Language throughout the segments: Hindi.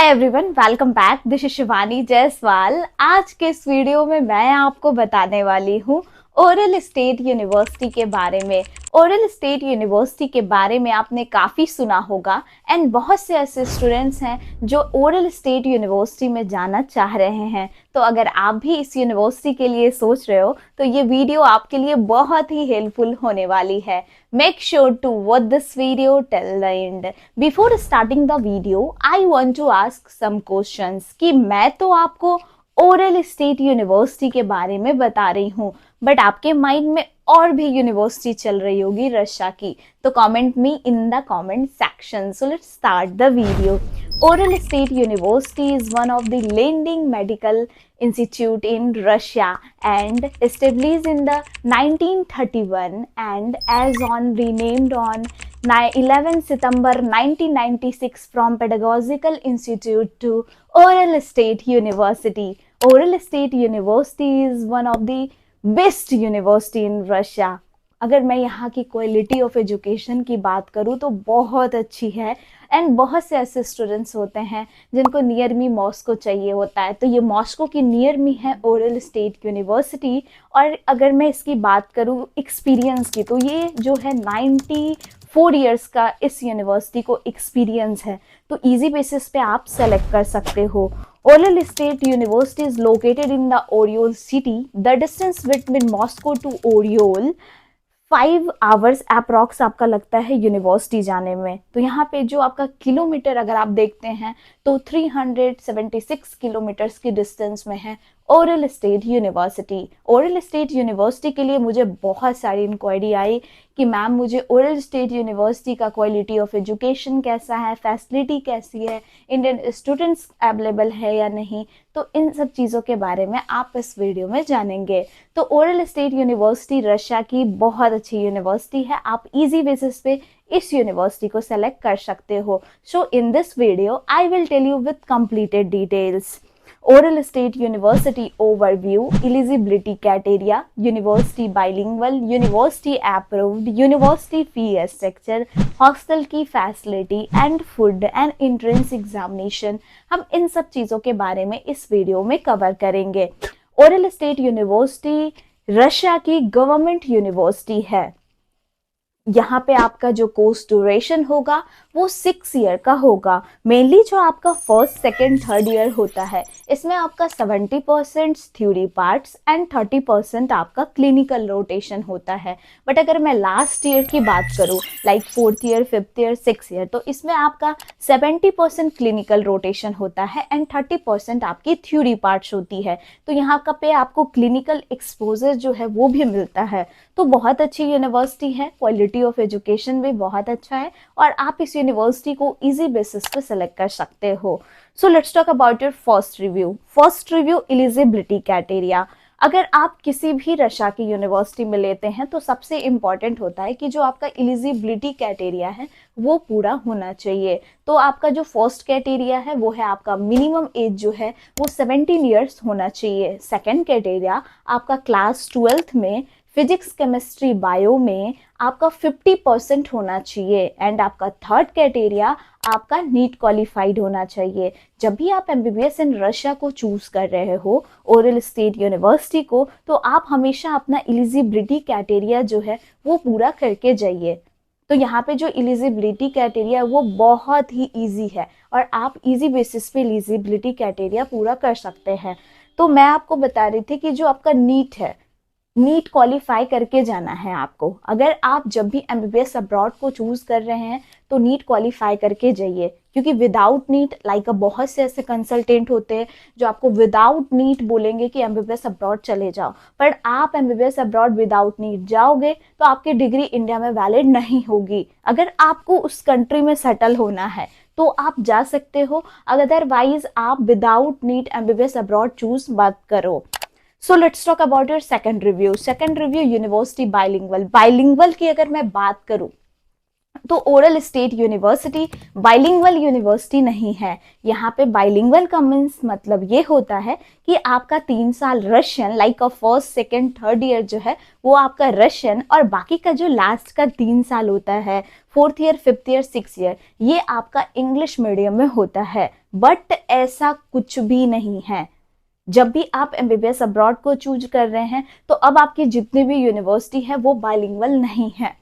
Hi everyone, welcome back. This is Shivani Jaiswal. आज के इस वीडियो में मैं आपको बताने वाली हूँ ओरल स्टेट यूनिवर्सिटी के बारे में। ओरल स्टेट यूनिवर्सिटी के बारे में आपने काफ़ी सुना होगा एंड बहुत से ऐसे स्टूडेंट्स हैं जो ओरल स्टेट यूनिवर्सिटी में जाना चाह रहे हैं। तो अगर आप भी इस यूनिवर्सिटी के लिए सोच रहे हो तो ये वीडियो आपके लिए बहुत ही हेल्पफुल होने वाली है। Make sure to watch this video till the end. Before starting the video, I want to ask some questions कि मैं तो आपको ओरल स्टेट यूनिवर्सिटी के बारे में बता रही हूँ, बट आपके माइंड में और भी यूनिवर्सिटी चल रही होगी रशिया की, तो comment me in the comment section. So let's start the video. Oral State University is one of the leading medical institute in Russia and established in the 1931 and as on renamed on 11 September 1996 from Pedagogical Institute to Oral State University. Oral State University is one of the best university in Russia. अगर मैं यहाँ की क्वालिटी ऑफ एजुकेशन की बात करूँ तो बहुत अच्छी है एंड बहुत से ऐसे स्टूडेंट्स होते हैं जिनको नियर मी मॉस्को चाहिए होता है, तो ये मॉस्को की नियर मी है ओरल स्टेट यूनिवर्सिटी. और अगर मैं इसकी बात करूँ एक्सपीरियंस की, तो ये जो है 94 ईयर्स का इस यूनिवर्सिटी को एक्सपीरियंस है, तो ईजी बेसिस पे आप सेलेक्ट कर सकते हो. Oral State University is located in the Oriol city. The distance between Moscow to Oriol 5 hours approx आपका लगता है यूनिवर्सिटी जाने में. तो यहाँ पे जो आपका किलोमीटर अगर आप देखते हैं तो 376 किलोमीटर्स की डिस्टेंस में है oral state university. Oral state university के लिए मुझे बहुत सारी इंक्वायरी आई कि मैम मुझे ओरल स्टेट यूनिवर्सिटी का क्वालिटी ऑफ एजुकेशन कैसा है, फैसिलिटी कैसी है, इंडियन स्टूडेंट्स अवेलेबल है या नहीं. तो इन सब चीज़ों के बारे में आप इस वीडियो में जानेंगे. तो ओरल स्टेट यूनिवर्सिटी रशिया की बहुत अच्छी यूनिवर्सिटी है. आप इजी बेसिस पे इस यूनिवर्सिटी को सेलेक्ट कर सकते हो. So in this video I will tell you with completed details. Oral State University overview, eligibility criteria, university bilingual, university approved, university fee structure, hostel की facility and food and entrance examination. हम इन सब चीज़ों के बारे में इस वीडियो में कवर करेंगे. Oral State University रशिया की गवर्नमेंट यूनिवर्सिटी है. यहाँ पे आपका जो कोर्स ड्यूरेशन होगा वो 6 ईयर का होगा. मेनली जो आपका फर्स्ट सेकेंड थर्ड ईयर होता है इसमें आपका 70% थ्योरी पार्ट्स एंड 30% आपका क्लिनिकल रोटेशन होता है. बट अगर मैं लास्ट ईयर की बात करूँ like 4th year 5th year 6th year, तो इसमें आपका 70% क्लिनिकल रोटेशन होता है एंड 30% आपकी थ्योरी पार्ट्स होती है. तो यहाँ का पे आपको क्लिनिकल एक्सपोजर जो है वो भी मिलता है. तो बहुत अच्छी यूनिवर्सिटी है, क्वालिटी ऑफ एजुकेशन भी बहुत अच्छा है और आप इस यूनिवर्सिटी को इजी बेसिस पे सेलेक्ट कर सकते हो. सो let's talk about your first review. First review eligibility criteria. अगर आप किसी भी रशिया की यूनिवर्सिटी में लेते हैं तो सबसे इम्पॉर्टेंट होता है कि जो आपका एलिजिबिलिटी क्राइटेरिया है वो पूरा होना चाहिए. तो आपका जो फर्स्ट क्राइटेरिया है वो है आपका मिनिमम एज जो है वो 17 ईयर्स होना चाहिए. सेकेंड क्राइटेरिया आपका क्लास 12th में फिजिक्स केमिस्ट्री बायो में आपका 50% होना चाहिए. एंड आपका थर्ड क्राइटेरिया आपका नीट क्वालिफाइड होना चाहिए. जब भी आप एमबीबीएस इन रशिया को चूज कर रहे हो ओरल स्टेट यूनिवर्सिटी को, तो आप हमेशा अपना एलिजिबिलिटी क्राइटेरिया जो है वो पूरा करके जाइए. तो यहाँ पे जो एलिजिबिलिटी क्राइटेरिया है वो बहुत ही इजी है और आप इजी बेसिस पे एलिजिबिलिटी क्राइटेरिया पूरा कर सकते हैं. तो मैं आपको बता रही थी कि जो आपका नीट है, नीट क्वालिफाई करके जाना है आपको. अगर आप जब भी एमबीबीएस अब्रॉड को चूज कर रहे हैं तो नीट क्वालिफाई करके जाइए, क्योंकि विदाउट नीट लाइक बहुत से ऐसे कंसल्टेंट होते हैं जो आपको विदाउट नीट बोलेंगे कि एमबीबीएस अब्रॉड चले जाओ, पर आप एमबीबीएस अब्रॉड विदाउट नीट जाओगे तो आपकी डिग्री इंडिया में वैलिड नहीं होगी. अगर आपको उस कंट्री में सेटल होना है तो आप जा सकते हो, अदरवाइज आप without NEET MBBS abroad choose मत करो. So let's talk about your second review. Second review university bilingual. Bilingual की अगर मैं बात करूं तो Orel state university bilingual university नहीं है। यहाँ पे बाइलिंगुअल का मीन्स मतलब ये होता है कि आपका 3 साल Russian like a first second third year जो है वो आपका रशियन, और बाकी का जो लास्ट का 3 साल होता है, fourth year fifth year six year, ये आपका इंग्लिश मीडियम में होता है। बट ऐसा कुछ भी नहीं है। जब भी आप एमबीबीएस अब्रॉड को चूज कर रहे हैं तो अब आपकी जितनी भी यूनिवर्सिटी है वो बाइलिंगुअल नहीं है।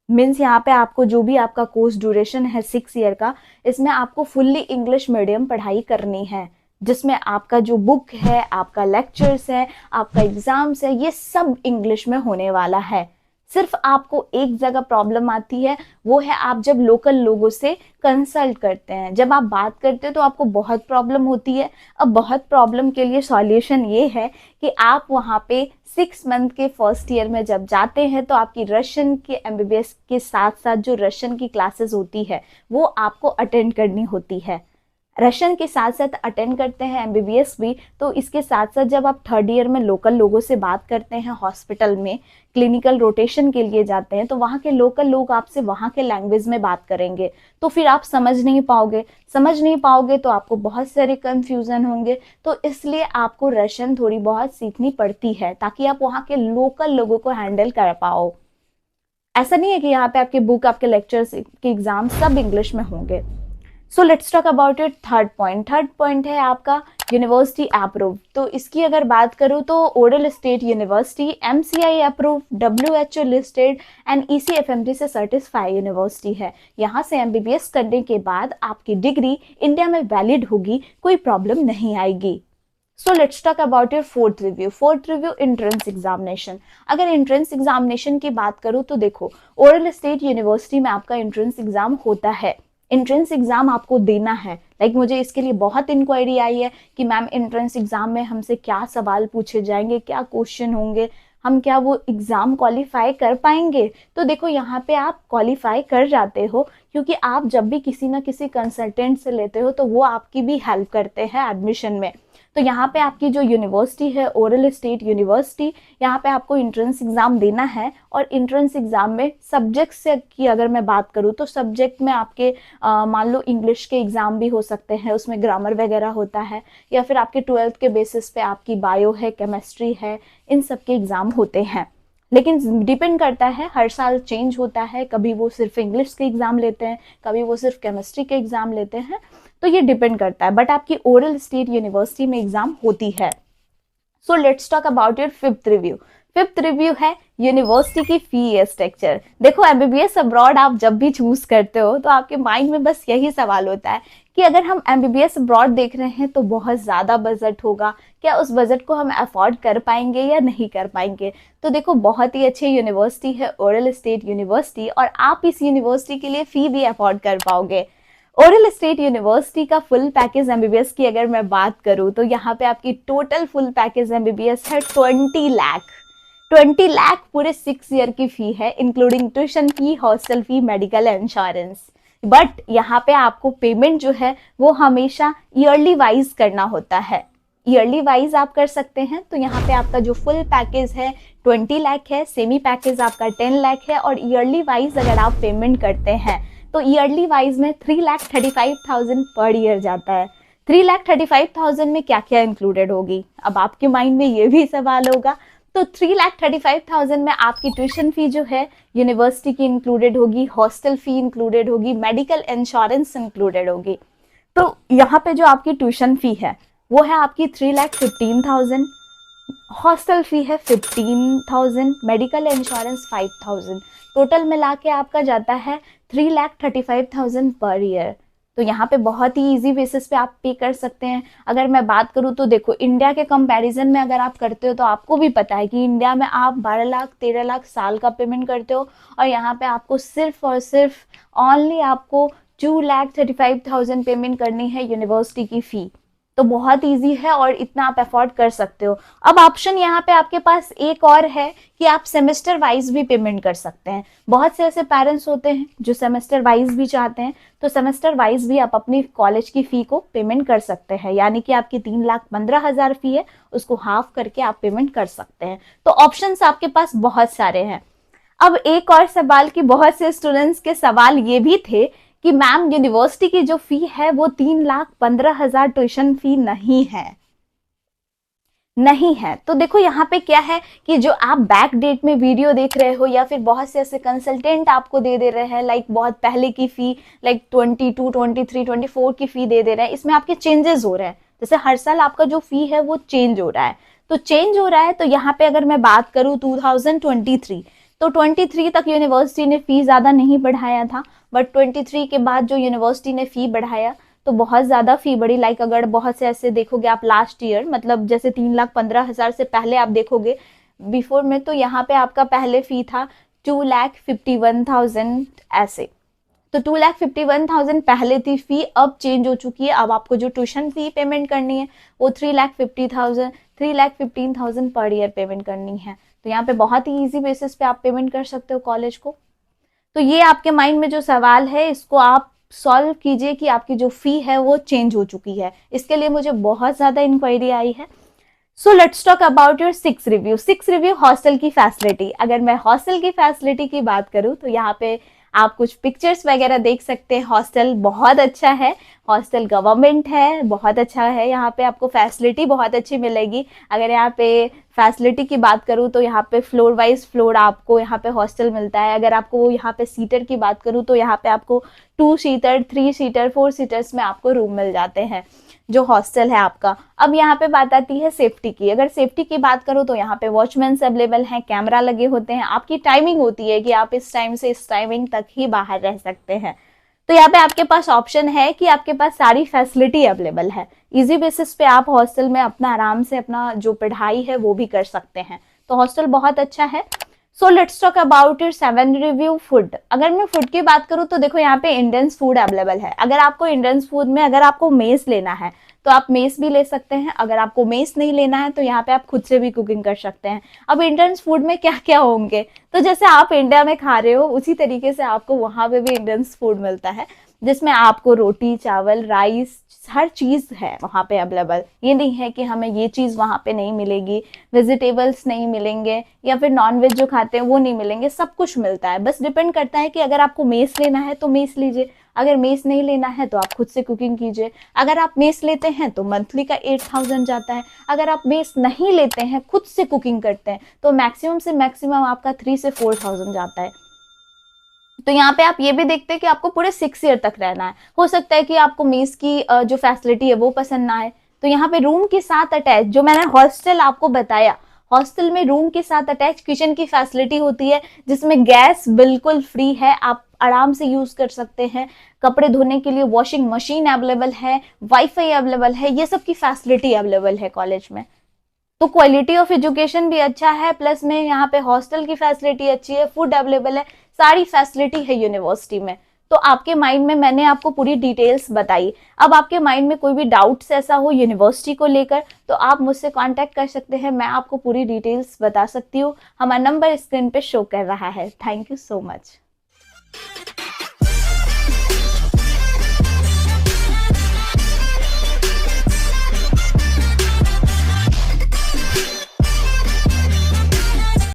मीन्स यहाँ पे आपको जो भी आपका कोर्स ड्यूरेशन है 6 ईयर का, इसमें आपको फुल्ली इंग्लिश मीडियम पढ़ाई करनी है, जिसमें आपका जो बुक है, आपका लेक्चर्स है, आपका एग्जाम्स है, ये सब इंग्लिश में होने वाला है। सिर्फ आपको एक जगह प्रॉब्लम आती है, वो है आप जब लोकल लोगों से कंसल्ट करते हैं, जब आप बात करते हैं तो आपको बहुत प्रॉब्लम होती है। अब बहुत प्रॉब्लम के लिए सॉल्यूशन ये है कि आप वहाँ पे 6 मंथ के फर्स्ट ईयर में जब जाते हैं तो आपकी रशियन के एमबीबीएस के साथ साथ जो रशियन की क्लासेस होती है वो आपको अटेंड करनी होती है। रशियन के साथ साथ अटेंड करते हैं एमबीबीएस भी, तो इसके साथ साथ जब आप थर्ड ईयर में लोकल लोगों से बात करते हैं, हॉस्पिटल में क्लिनिकल रोटेशन के लिए जाते हैं, तो वहाँ के लोकल लोग आपसे वहाँ के लैंग्वेज में बात करेंगे, तो फिर आप समझ नहीं पाओगे तो आपको बहुत सारे कंफ्यूजन होंगे। तो इसलिए आपको रशियन थोड़ी बहुत सीखनी पड़ती है ताकि आप वहाँ के लोकल लोगों को हैंडल कर पाओ। ऐसा नहीं है कि यहाँ पे आपके बुक, आपके लेक्चर्स के एग्जाम सब इंग्लिश में होंगे। सो let's talk about it. Third point है आपका यूनिवर्सिटी अप्रूव। तो इसकी अगर बात करूँ तो Orel state university MCI approve, WHO listed and ECFMT से सर्टिफाइड यूनिवर्सिटी है। यहाँ से एमबीबीएस करने के बाद आपकी डिग्री इंडिया में वैलिड होगी, कोई प्रॉब्लम नहीं आएगी। सो let's talk about your fourth review entrance examination. अगर एंट्रेंस एग्जामिनेशन की बात करूँ तो देखो, ओरल स्टेट यूनिवर्सिटी में आपका एंट्रेंस एग्जाम होता है। एंट्रेंस एग्जाम आपको देना है। मुझे इसके लिए बहुत इंक्वायरी आई है कि मैम एंट्रेंस एग्जाम में हमसे क्या सवाल पूछे जाएंगे, क्या क्वेश्चन होंगे, हम क्या वो एग्जाम क्वालिफाई कर पाएंगे। तो देखो यहाँ पे आप क्वालिफाई कर जाते हो, क्योंकि आप जब भी किसी ना किसी कंसल्टेंट से लेते हो तो वो आपकी भी हेल्प करते हैं एडमिशन में। तो यहाँ पे आपकी जो यूनिवर्सिटी है ओरल स्टेट यूनिवर्सिटी, यहाँ पे आपको एंट्रेंस एग्जाम देना है। और एंट्रेंस एग्जाम में सब्जेक्ट से की अगर मैं बात करूँ तो सब्जेक्ट में आपके मान लो इंग्लिश के एग्जाम भी हो सकते हैं, उसमें ग्रामर वगैरह होता है, या फिर आपके 12th के बेसिस पे आपकी बायो है, केमिस्ट्री है, इन सब के एग्जाम होते हैं। लेकिन डिपेंड करता है, हर साल चेंज होता है, कभी वो सिर्फ इंग्लिश के एग्जाम लेते हैं, कभी वो सिर्फ केमिस्ट्री के एग्जाम लेते हैं, तो ये डिपेंड करता है। बट आपकी ओरल स्टेट यूनिवर्सिटी में एग्जाम होती है। सो let's talk about your fifth review है यूनिवर्सिटी की फी स्ट्रक्चर। देखो एमबीबीएस अब्रॉड आप जब भी चूज करते हो तो आपके माइंड में बस यही सवाल होता है कि अगर हम एमबीबीएस अब्रॉड देख रहे हैं तो बहुत ज्यादा बजट होगा, क्या उस बजट को हम अफोर्ड कर पाएंगे या नहीं कर पाएंगे। तो देखो बहुत ही अच्छी यूनिवर्सिटी है ओरल स्टेट यूनिवर्सिटी, और आप इस यूनिवर्सिटी के लिए फी भी अफोर्ड कर पाओगे। ओरल स्टेट यूनिवर्सिटी का फुल पैकेज एमबीबीएस की अगर मैं बात करूं तो यहाँ पे आपकी टोटल फुल पैकेज एमबीबीएस है 20 लाख पूरे 6 ईयर की फी है, including tuition fee, hostel fee, medical insurance. But यहाँ पे आपको पेमेंट जो है वो हमेशा ईयरली वाइज करना होता है। ईयरली वाइज आप कर सकते हैं। तो यहाँ पे आपका जो फुल पैकेज है 20 लाख है, सेमी पैकेज आपका 10 लाख है, और ईयरली वाइज अगर आप पेमेंट करते हैं तो ईयरली वाइज में 3,35,000 पर ईयर जाता है। 3,35,000 में क्या क्या इंक्लूडेड होगी, अब आपके माइंड में ये भी सवाल होगा। तो 3,35,000 में आपकी ट्यूशन फी जो है यूनिवर्सिटी की इंक्लूडेड होगी, हॉस्टल फी इंक्लूडेड होगी, मेडिकल इंश्योरेंस इंक्लूडेड होगी। तो यहाँ पे जो आपकी ट्यूशन फी है वो है आपकी 3,15,000, हॉस्टल फी है 15,000, मेडिकल इंश्योरेंस 5,000, टोटल मिला के आपका जाता है 3,35,000 पर ईयर। तो यहाँ पे बहुत ही इजी बेसिस पे आप पे कर सकते हैं। अगर मैं बात करूँ तो देखो इंडिया के कंपैरिजन में अगर आप करते हो तो आपको भी पता है कि इंडिया में आप 12 लाख 13 लाख साल का पेमेंट करते हो, और यहाँ पे आपको सिर्फ और सिर्फ ओनली आपको 2,35,000 पेमेंट करनी है यूनिवर्सिटी की फी। तो बहुत इजी है और इतना आप अफोर्ड कर सकते हो। अब ऑप्शन यहाँ पे आपके पास एक और है कि आप सेमेस्टर वाइज भी पेमेंट कर सकते हैं। बहुत से ऐसे पेरेंट्स होते हैं जो सेमेस्टर वाइज भी चाहते हैं, तो सेमेस्टर वाइज भी आप अपनी कॉलेज की फी को पेमेंट कर सकते हैं, यानी कि आपकी 3,15,000 फी है उसको हाफ करके आप पेमेंट कर सकते हैं। तो ऑप्शंस आपके पास बहुत सारे हैं। अब एक और सवाल की बहुत से स्टूडेंट्स के सवाल ये भी थे कि मैम यूनिवर्सिटी की जो फी है वो 3,15,000 ट्यूशन फी नहीं है। तो देखो यहाँ पे क्या है कि जो आप बैक डेट में वीडियो देख रहे हो या फिर बहुत से ऐसे कंसल्टेंट आपको दे रहे हैं, लाइक बहुत पहले की फी, लाइक 22, 23, 24 की फी दे रहे हैं, इसमें आपके चेंजेस हो रहे हैं। जैसे हर साल आपका जो फी है वो चेंज हो रहा है, तो चेंज हो रहा है। तो यहाँ पे अगर मैं बात करूँ 2023, तो 23 तक यूनिवर्सिटी ने फी ज्यादा नहीं बढ़ाया था, बट 23 के बाद जो यूनिवर्सिटी ने फी बढ़ाया तो बहुत ज्यादा फी बढ़ी। लाइक अगर बहुत से ऐसे देखोगे आप लास्ट ईयर, मतलब जैसे 3,15,000 से पहले आप देखोगे बिफोर में, तो यहाँ पे आपका पहले फी था 2,51,000 ऐसे। तो 2,51,000 पहले थी फी, अब चेंज हो चुकी है। अब आपको जो ट्यूशन फी पेमेंट करनी है वो 3,15,000 पर ईयर पेमेंट करनी है। तो यहाँ पे बहुत ही इजी बेसिस पे आप पेमेंट कर सकते हो कॉलेज को। तो ये आपके माइंड में जो सवाल है इसको आप सॉल्व कीजिए कि आपकी जो फी है वो चेंज हो चुकी है। इसके लिए मुझे बहुत ज्यादा इंक्वायरी आई है। सो let's talk about your 6 review hostel की फैसिलिटी। अगर मैं हॉस्टल की फैसिलिटी की बात करूं तो यहाँ पे आप कुछ पिक्चर्स वगैरह देख सकते हैं। हॉस्टल बहुत अच्छा है, हॉस्टल गवर्नमेंट है, बहुत अच्छा है। यहाँ पे आपको फैसिलिटी बहुत अच्छी मिलेगी। अगर यहाँ पे फैसिलिटी की बात करूँ तो यहाँ पे फ्लोर वाइज फ्लोर आपको यहाँ पे हॉस्टल मिलता है। अगर आपको यहाँ पे सीटर की बात करूँ तो यहाँ पे आपको 2 सीटर, 3 सीटर, 4 सीटर्स में आपको रूम मिल जाते हैं जो हॉस्टल है आपका। अब यहाँ पे बात आती है सेफ्टी की। अगर सेफ्टी की बात करो तो यहाँ पे वॉचमैन्स अवेलेबल हैं, कैमरा लगे होते हैं, आपकी टाइमिंग होती है कि आप इस टाइम से इस टाइमिंग तक ही बाहर रह सकते हैं। तो यहाँ पे आपके पास ऑप्शन है कि आपके पास सारी फैसिलिटी अवेलेबल है। इजी बेसिस पे आप हॉस्टल में अपना आराम से अपना जो पढ़ाई है वो भी कर सकते हैं। तो हॉस्टल बहुत अच्छा है। सो let's talk about your 7 review food. अगर मैं फूड की बात करूँ तो देखो यहाँ पे इंडियन फूड अवेलेबल है। अगर आपको इंडियन फूड में अगर आपको मेस लेना है तो आप मेस भी ले सकते हैं। अगर आपको मेस नहीं लेना है तो यहाँ पे आप खुद से भी कुकिंग कर सकते हैं। अब इंडियन फूड में क्या क्या होंगे, तो जैसे आप इंडिया में खा रहे हो उसी तरीके से आपको वहां पे भी इंडियन फूड मिलता है, जिसमें आपको रोटी, चावल, राइस, हर चीज है वहां पे अवेलेबल। ये नहीं है कि हमें ये चीज वहां पे नहीं मिलेगी, वेजिटेबल्स नहीं मिलेंगे या फिर नॉनवेज जो खाते हैं वो नहीं मिलेंगे, सब कुछ मिलता है। बस डिपेंड करता है कि अगर आपको मेस लेना है तो मेस लीजिए, अगर मेस नहीं लेना है तो आप खुद से कुकिंग कीजिए। अगर आप मेस लेते हैं तो मंथली का 8,000 जाता है। अगर आप मेस नहीं लेते हैं, खुद से कुकिंग करते हैं, तो मैक्सिमम से मैक्सिमम आपका 3 से 4,000 जाता है। तो यहाँ पे आप ये भी देखते हैं कि आपको पूरे 6 ईयर तक रहना है। हो सकता है कि आपको मेस की जो फैसिलिटी है वो पसंद ना आए, तो यहाँ पे रूम के साथ अटैच, जो मैंने हॉस्टल आपको बताया, हॉस्टल में रूम के साथ अटैच किचन की फैसिलिटी होती है, जिसमें गैस बिल्कुल फ्री है, आप आराम से यूज कर सकते हैं। कपड़े धोने के लिए वॉशिंग मशीन अवेलेबल है, वाईफाई अवेलेबल है, ये सब की फैसिलिटी अवेलेबल है कॉलेज में। तो क्वालिटी ऑफ एजुकेशन भी अच्छा है, प्लस में यहाँ पे हॉस्टल की फैसिलिटी अच्छी है, फूड अवेलेबल है, सारी फैसिलिटी है यूनिवर्सिटी में। तो आपके माइंड में मैंने आपको पूरी डिटेल्स बताई। अब आपके माइंड में कोई भी डाउट्स ऐसा हो यूनिवर्सिटी को लेकर तो आप मुझसे कांटेक्ट कर सकते हैं, मैं आपको पूरी डिटेल्स बता सकती हूँ। हमारा नंबर स्क्रीन पे शो कर रहा है। Thank you so much.